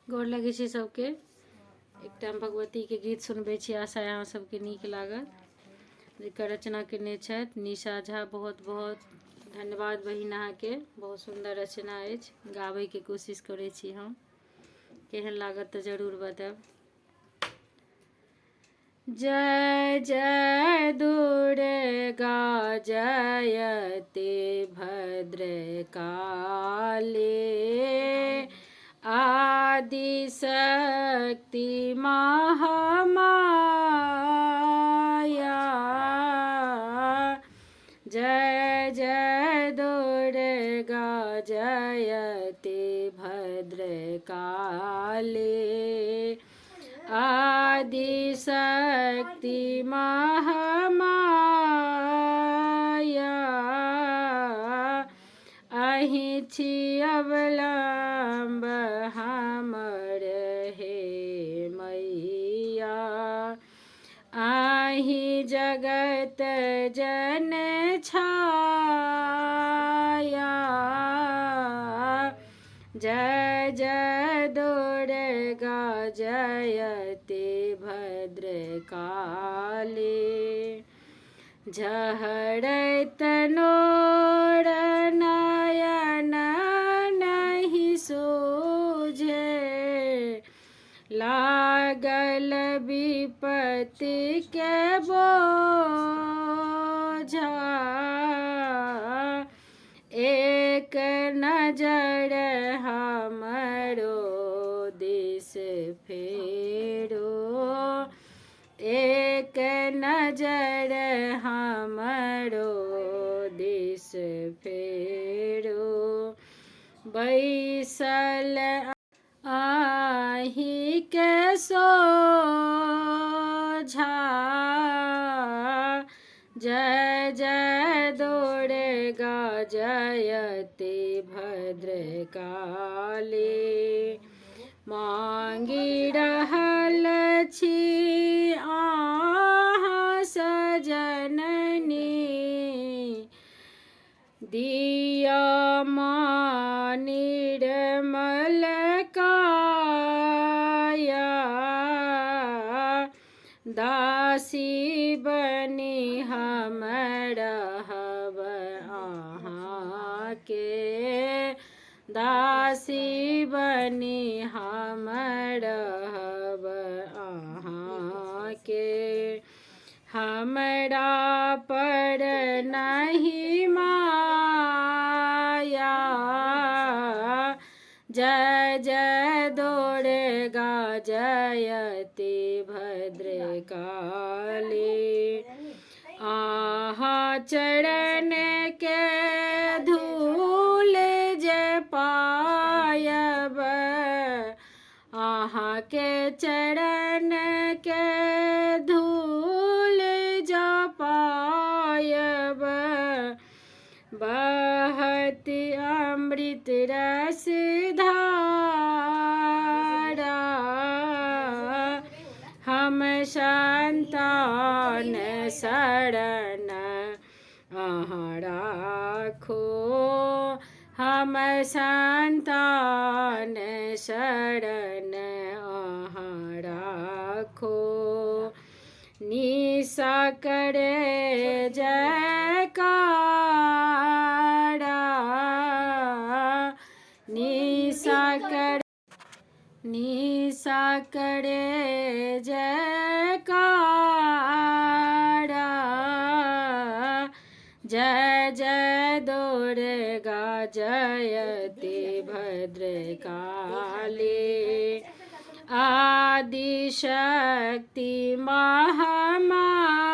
गोर लगे छी सबके। एक टाइम भगवती के गीत सुनबे छी, आशा यहाँ सबके नीक लागत। जेकर रचना केने छथि निशा झा, बहुत बहुत धन्यवाद बहिन अहाँके। बहुत सुंदर रचना अछि, गाबै के कोशिश करै छी हम। केहन लागत तऽ जरूर बताएब। जय जय दुर्गा जयते भद्रकाली, आदि शक्ति महामाया। जय जय दुर्गा जयते भद्रकाली, आदि शक्ति महामाया। अहि छी अवलंब हमर हे मैया, अहि जगत जन छाया। जय जय दुर्गा जयते भद्रकाली, झहरत नोर नयन नहीं सूझे, लागल विपत्ति के बोझा। एक नजर हमरो दिस फेरो, एक नजर हमरो दिस फेरो। बैसल आहि के सोझा, जय जय दुर्गा जयते भद्रकाली। मांगी रहल छी अहाँ सजननी, दिया माँ निर्मल काया। दासी बनी हम रहब अहाँ के, दासी बनी हम रहब अहाँ के। हमरा पर नहीं माया, जय जय दुर्गा जयते भद्रकाली। अहाँ चरण के धूल जे पायब, अहाँ के चरण के धूल जो पायब, बहति अमृत रस धारा। हम संतान शरण अहाँ राखो, हम संतान शरण अहाँ राखो। निशा करे जयकारा, निशा करे जयकारा। जय जय दुर्गा जयते भद्रकाली, आदि शक्ति महामाया।